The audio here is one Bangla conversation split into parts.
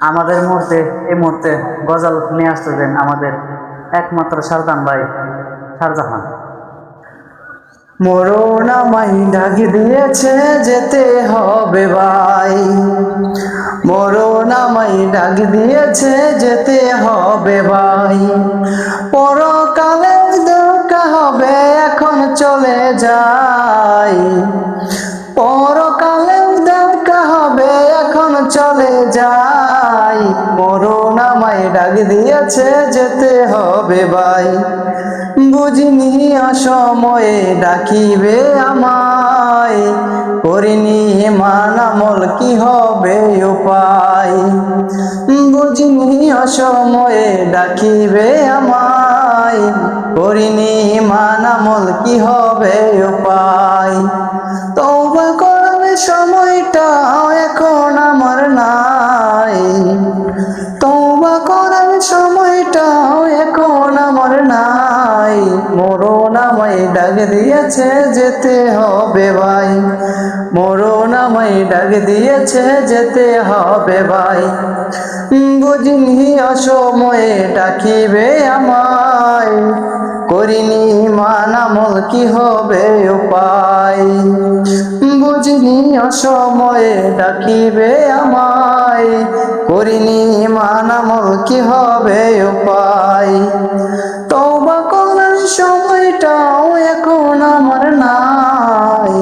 আমাদের মুহূর্তে এই মুহূর্তে গজল নিয়ে আসতেছেন আমাদের একমাত্র শারদান ভাই শারজাহান। মরণ আমায় ডাক দিয়েছে যেতে হবে ভাই, মরণ আমায় ডাক দিয়েছে যেতে হবে ভাই, পরকালে দেখা হবে এখন চলে যাই, পরকালে দেখা হবে এখন চলে যাই, মরণ আমায় ডাক দিয়েছে যেতে হবে ভাই, বুঝিনি অসময়ে ডাকিবে আমায়, করিনি মান আমল কি হবে উপায়, বুঝিনি অসময়ে ডাকিবে আমায়, করিনি মান আমল কি হবে উপায়, তওবা করার সময়টা এখন আমার নাই, তওবা করার সময়টা এখন আমার নাই, মরণ আমায় ডাক দিয়েছে যেতে হবে ভাই, মরণ আমায় ডাক দিয়েছে যেতে হবে ভাই, বুঝিনি অসময়ে ডাকিবে আমায়, করিনি মান আমল কি হবে উপায়, বুঝিনি অসময়ে ডাকিবে আমায়, করিনি মান আমল কি হবে উপায়, তওবা করার সময়টাও এখন আমার নাই,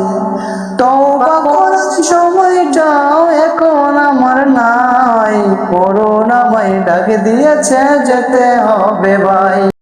তওবা করার সময়টাও এখন আমার নাই, মরণ আমায় ডাক দিয়েছে যেতে হবে ভাই।